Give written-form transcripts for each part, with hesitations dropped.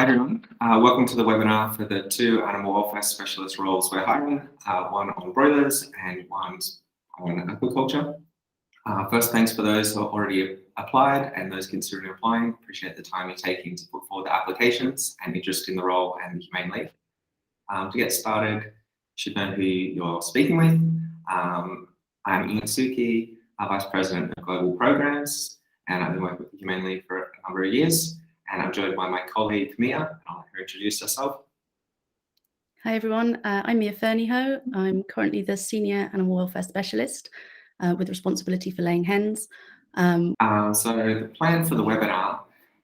Hi everyone, welcome to the webinar for the two animal welfare specialist roles we're hiring, one on broilers and one on aquaculture. First, thanks for those who have already applied and those considering applying. Appreciate the time you're taking to put forward the applications and interest in the role and the Humane League. To get started, you should know who you're speaking with. I'm Ian Suki, Vice President of Global Programs, and I've been working with the Humane League for a number of years. And I'm joined by my colleague Mia. I'll let her introduce herself. Hi everyone, I'm Mia Fernyhough. I'm currently the Senior Animal Welfare Specialist with responsibility for laying hens. So the plan for the webinar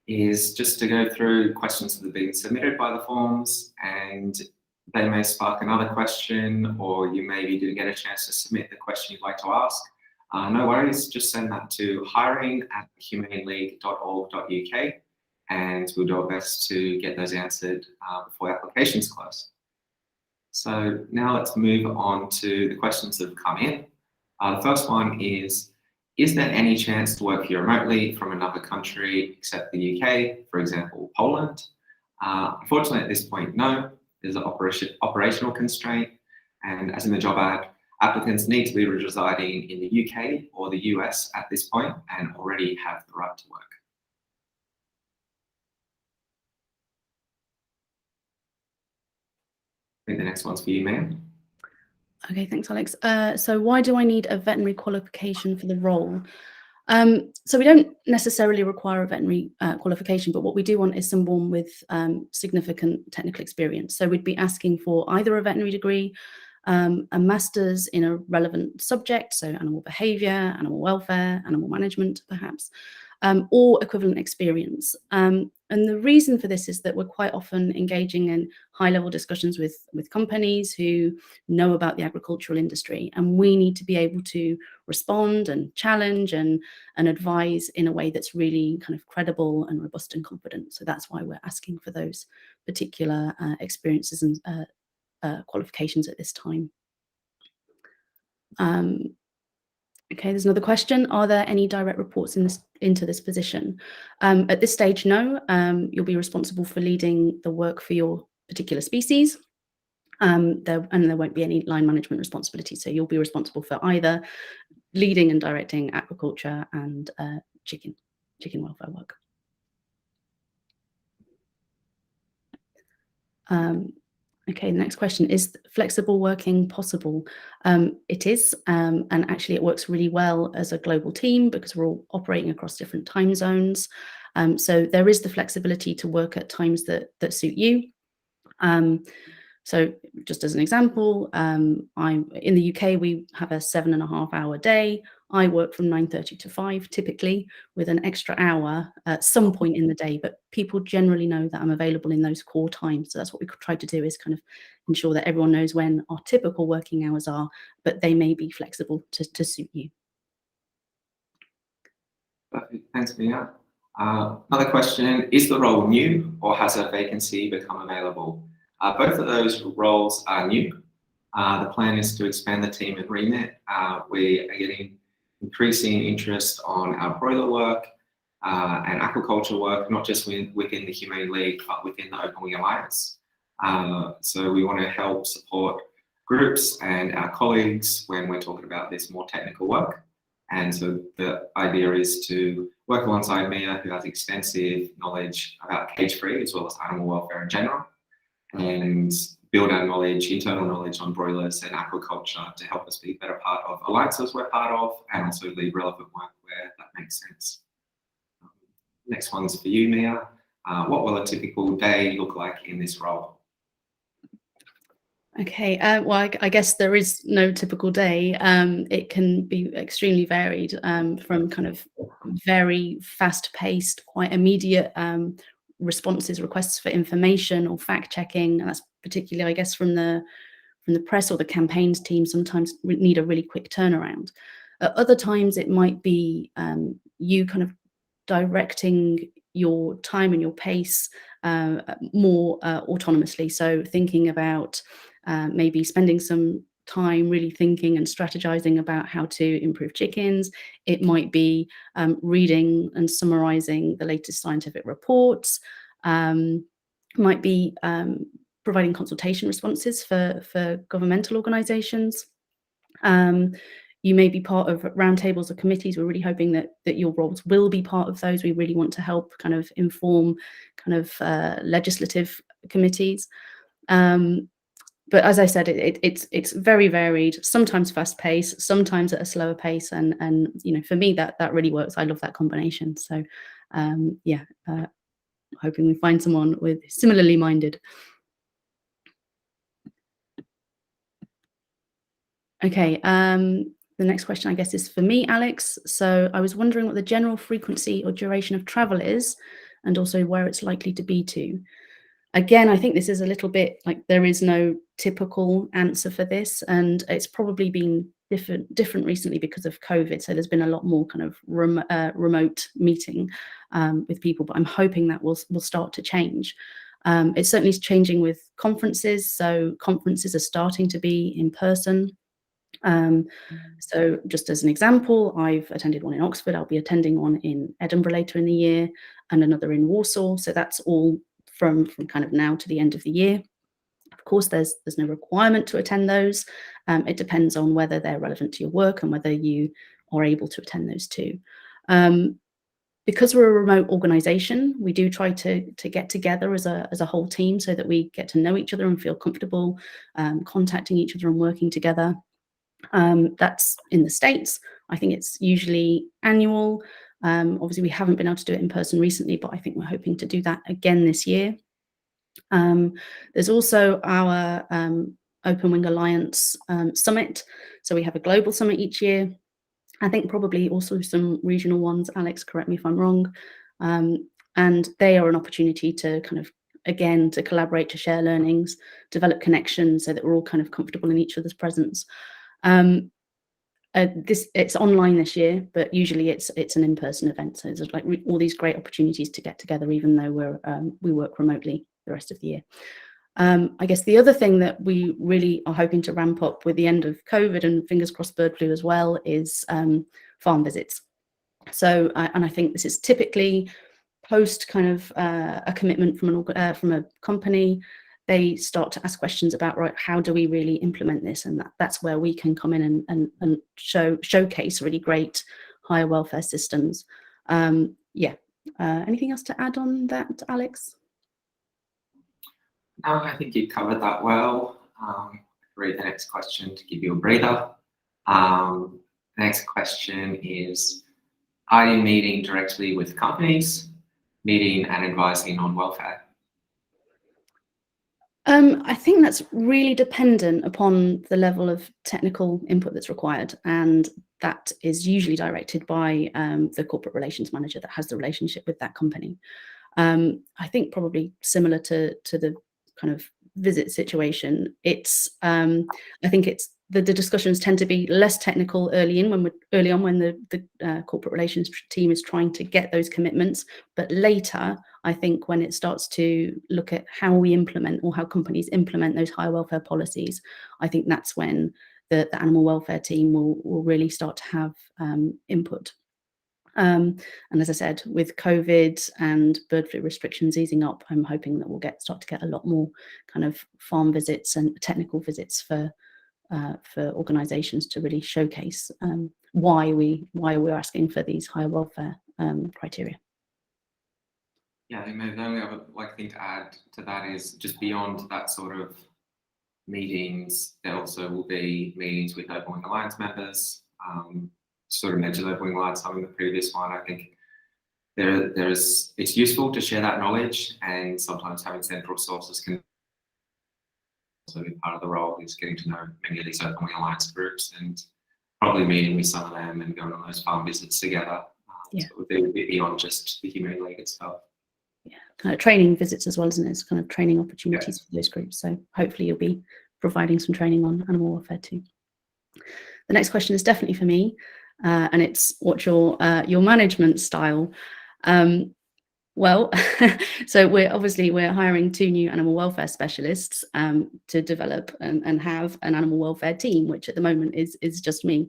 is just to go through questions that have been submitted by the forms, and they may spark another question, or you maybe didn't get a chance to submit the question you'd like to ask. No worries, just send that to hiring@humaneleague.org.uk. and we'll do our best to get those answered before applications close. So now let's move on to the questions that have come in. The first one is there any chance to work here remotely from another country except the UK, for example, Poland? Unfortunately, at this point, no. There's an operational constraint, and as in the job ad, applicants need to be residing in the UK or the US at this point and already have the right to work. I think the next one's for you, ma'am. Okay, thanks, Alex. So why do I need a veterinary qualification for the role? So we don't necessarily require a veterinary qualification, but what we do want is someone with significant technical experience. So we'd be asking for either a veterinary degree, a master's in a relevant subject, so animal behaviour, animal welfare, animal management, perhaps, or equivalent experience. And the reason for this is that we're quite often engaging in high-level discussions with companies who know about the agricultural industry, and we need to be able to respond and challenge and advise in a way that's really kind of credible and robust and confident. So that's why we're asking for those particular experiences and qualifications at this time. Okay, there's another question. Are there any direct reports into this position? At this stage, no. You'll be responsible for leading the work for your particular species. There won't be any line management responsibility. So you'll be responsible for either leading and directing aquaculture and chicken welfare work. Okay, the next question, is flexible working possible? It is, and actually it works really well as a global team because we're all operating across different time zones. So there is the flexibility to work at times that suit you. So just as an example, in the UK, we have a 7.5-hour day. I work from 9:30 to 5, typically, with an extra hour at some point in the day, but people generally know that I'm available in those core times. So that's what we try to do, is kind of ensure that everyone knows when our typical working hours are, but they may be flexible to suit you. Perfect. Thanks, Mia. Another question, is the role new or has a vacancy become available? Both of those roles are new. The plan is to expand the team at remit. We are getting increasing interest on our broiler work and aquaculture work, not just within the Humane League, but within the Open Wing Alliance. So we want to help support groups and our colleagues when we're talking about this more technical work. And so the idea is to work alongside Mia, who has extensive knowledge about cage-free as well as animal welfare in general, and build our knowledge, internal knowledge on broilers and aquaculture to help us be a better part of alliances we're part of, and also lead relevant work where that makes sense. Next one's for you, Mia. What will a typical day look like in this role? Okay, well, I guess there is no typical day. It can be extremely varied, from kind of very fast-paced, quite immediate responses, requests for information or fact-checking, and that's particularly, I guess, from the press or the campaigns team. Sometimes we need a really quick turnaround. At other times, it might be you kind of directing your time and your pace more autonomously. So thinking about maybe spending some time really thinking and strategizing about how to improve chickens. It might be reading and summarizing the latest scientific reports. might be providing consultation responses for governmental organisations. You may be part of roundtables or committees. We're really hoping that your roles will be part of those. We really want to help kind of inform kind of legislative committees. But as I said, it's very varied, sometimes fast paced, sometimes at a slower pace. And you know, for me, that really works. I love that combination. So yeah, hoping we find someone with similarly minded. Okay, the next question, I guess, is for me, Alex. So I was wondering what the general frequency or duration of travel is, and also where it's likely to be to. Again, I think this is a little bit like there is no typical answer for this, and it's probably been different recently because of COVID. So there's been a lot more kind of remote meeting with people, but I'm hoping that will start to change. It's certainly changing with conferences. So conferences are starting to be in person. So just as an example, I've attended one in Oxford. I'll be attending one in Edinburgh later in the year, and another in Warsaw. So that's all from kind of now to the end of the year. Of course, there's no requirement to attend those. It depends on whether they're relevant to your work and whether you are able to attend those too. Because we're a remote organisation, we do try to get together as a whole team so that we get to know each other and feel comfortable contacting each other and working together. That's in the States. I think it's usually annual. Obviously, we haven't been able to do it in person recently, but I think we're hoping to do that again this year. There's also our Open Wing Alliance summit. So we have a global summit each year. I think probably also some regional ones. Alex, correct me if I'm wrong. And they are an opportunity to kind of, again, to collaborate, to share learnings, develop connections so that we're all kind of comfortable in each other's presence. It's online this year, but usually it's an in-person event. So there's like all these great opportunities to get together, even though we work remotely the rest of the year. I guess the other thing that we really are hoping to ramp up with the end of COVID, and fingers crossed bird flu as well, is farm visits. So, and I think this is typically post kind of a commitment from a company. They start to ask questions about, right, how do we really implement this? And that's where we can come in and showcase really great higher welfare systems. Yeah. Anything else to add on that, Alex? No, I think you covered that well. Read the next question to give you a breather. The next question is, are you meeting directly with companies, meeting and advising on welfare? I think that's really dependent upon the level of technical input that's required, and that is usually directed by the corporate relations manager that has the relationship with that company. I think probably similar to the kind of visit situation. It's I think it's the discussions tend to be less technical early on when the corporate relations team is trying to get those commitments, but later I think when it starts to look at how we implement or how companies implement those higher welfare policies, I think that's when the animal welfare team will really start to have input. And as I said, with COVID and bird flu restrictions easing up, I'm hoping that we'll start to get a lot more kind of farm visits and technical visits for organisations to really showcase why we're asking for these higher welfare criteria. Yeah, I think the only other thing to add to that is just beyond that sort of meetings, there also will be meetings with Open Wing Alliance members. Sort of mentioned Open Wing Alliance in the previous one. I think it's useful to share that knowledge, and sometimes having central sources can also be part of the role, is getting to know many of these Open Wing Alliance groups and probably meeting with some of them and going on those farm visits together. Yeah. So it would be a bit beyond just the Humane League itself. Yeah, kind of training visits as well, isn't it? It's kind of training opportunities for those groups. So hopefully you'll be providing some training on animal welfare too. The next question is definitely for me, and it's what's your management style? Well, so we're hiring 2 new animal welfare specialists to develop and have an animal welfare team, which at the moment is just me.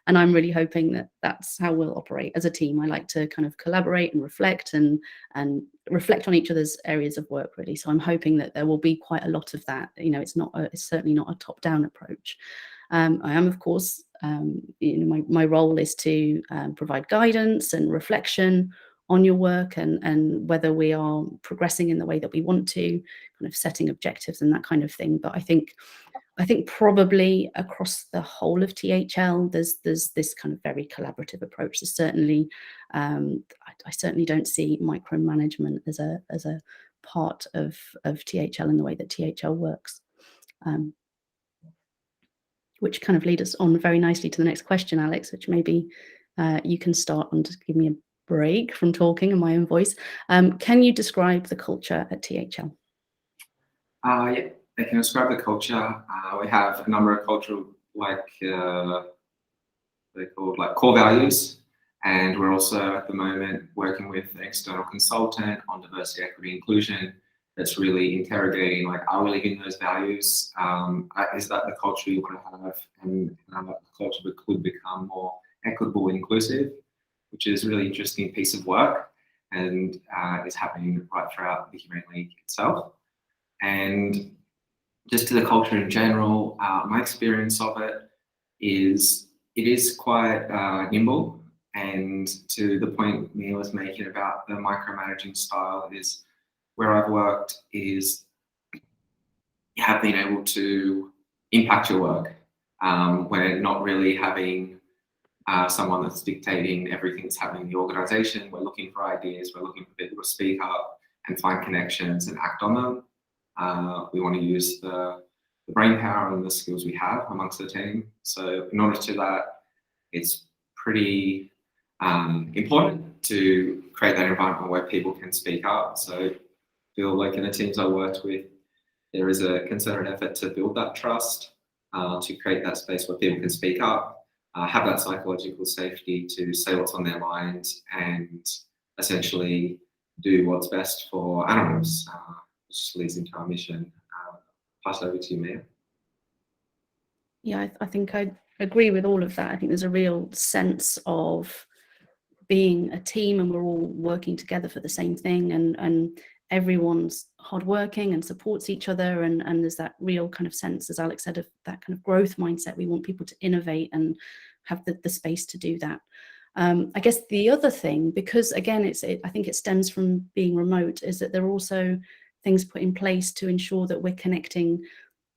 And I'm really hoping that that's how we'll operate as a team. I like to kind of collaborate and reflect and reflect on each other's areas of work, really. So I'm hoping that there will be quite a lot of that. It's certainly not a top-down approach. I am, of course, my role is to provide guidance and reflection on your work and whether we are progressing in the way that we want to, kind of setting objectives and that kind of thing. But I think probably across the whole of THL, there's this kind of very collaborative approach. There's certainly, I certainly don't see micromanagement as a part of THL in the way that THL works. Which kind of leads us on very nicely to the next question, Alex, which maybe you can start on to give me a break from talking in my own voice. Can you describe the culture at THL? Yeah, I can describe the culture. We have a number of cultural, they're called like core values. And we're also at the moment working with an external consultant on diversity, equity, inclusion that's really interrogating, like, are we living those values? Is that the culture you want to have? And the culture that could become more equitable and inclusive, which is a really interesting piece of work and is happening right throughout the Humane League itself. And just to the culture in general, my experience of it is quite nimble. And to the point Mia was making about the micromanaging style, is where I've worked is you have been able to impact your work. We're not really having someone that's dictating everything that's happening in the organisation. We're looking for ideas. We're looking for people to speak up and find connections and act on them. We want to use the brain power and the skills we have amongst the team. So in order to do that, it's pretty important to create that environment where people can speak up. So I feel like in the teams I worked with, there is a concerted effort to build that trust, to create that space where people can speak up, have that psychological safety to say what's on their mind and essentially do what's best for animals, which just leads into our mission. Pass over to you, Mia. Yeah, I think I agree with all of that. I think there's a real sense of being a team and we're all working together for the same thing, and everyone's hardworking and supports each other, and there's that real kind of sense, as Alex said, of that kind of growth mindset. We want people to innovate and have the space to do that. I guess the other thing, because again, I think it stems from being remote, is that there are also things put in place to ensure that we're connecting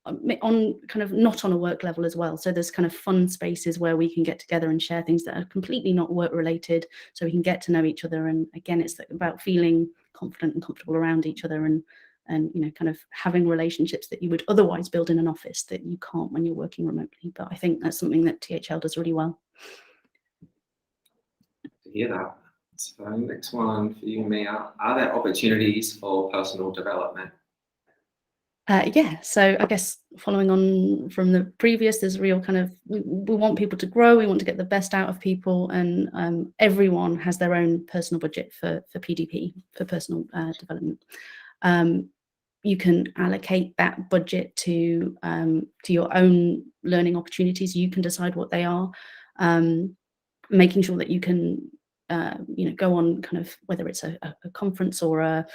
on kind of not on a work level as well. So there's kind of fun spaces where we can get together and share things that are completely not work related, so we can get to know each other. And again, it's about feeling confident and comfortable around each other, and kind of having relationships that you would otherwise build in an office that you can't when you're working remotely. But I think that's something that THL does really well. To hear that. So next one for you, Mia. Are there opportunities for personal development? Yeah, so I guess following on from the previous, there's a real kind of, we want people to grow, we want to get the best out of people, and everyone has their own personal budget for PDP, for personal development. You can allocate that budget to your own learning opportunities. You can decide what they are, making sure that you can go on kind of, whether it's a conference or a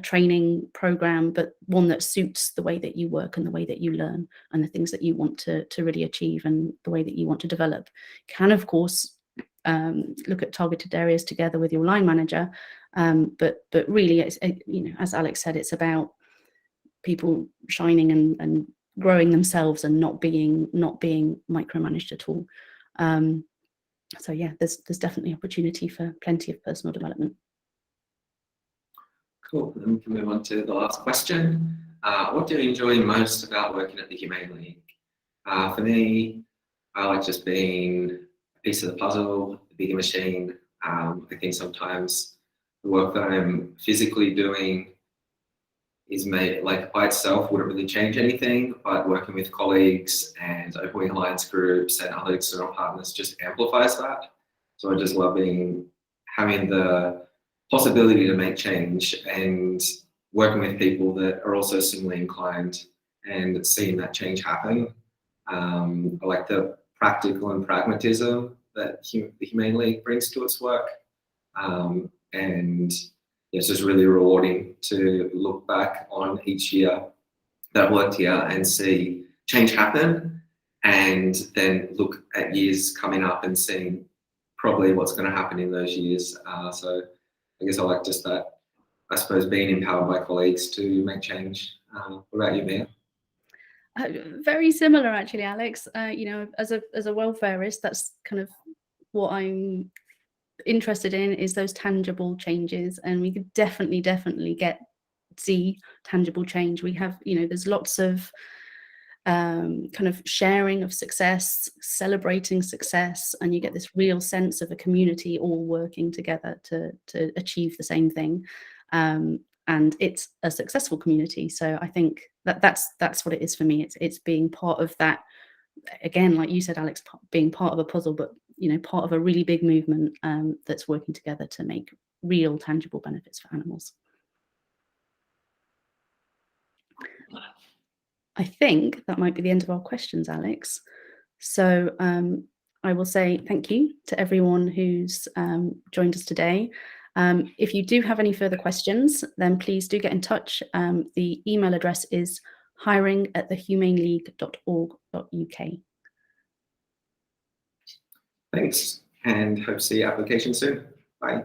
training program, but one that suits the way that you work and the way that you learn and the things that you want to really achieve and the way that you want to develop. Can, of course, look at targeted areas together with your line manager, but really, it's, as Alex said, it's about people shining and growing themselves and not being micromanaged at all. So yeah, there's definitely opportunity for plenty of personal development. Cool. Then we can move on to the last question. What do you enjoy most about working at the Humane League? For me, I like just being a piece of the puzzle, a bigger machine. I think sometimes the work that I'm physically doing is made, like, by itself wouldn't really change anything, but working with colleagues and opening alliance groups and other external partners just amplifies that. So I just love having the possibility to make change and working with people that are also similarly inclined and seeing that change happen. I like the practical and pragmatism that the Humane League brings to its work. And it's just really rewarding to look back on each year that I've worked here and see change happen, and then look at years coming up and seeing probably what's going to happen in those years. So I guess I like just that, I suppose, being empowered by colleagues to make change. What about you, Mia? Very similar, actually, Alex. You know, as a welfarist, that's kind of what I'm interested in, is those tangible changes, and we could definitely see tangible change. We have, you know, there's lots of kind of sharing of success, celebrating success, and you get this real sense of a community all working together to achieve the same thing. And it's a successful community. So I think that's what it is for me. It's being part of that, again, like you said, Alex, being part of a puzzle, but, you know, part of a really big movement that's working together to make real tangible benefits for animals. I think that might be the end of our questions, Alex. So I will say thank you to everyone who's joined us today. If you do have any further questions, then please do get in touch. The email address is hiring@thehumaneleague.org.uk. Thanks, and hope to see your application soon. Bye.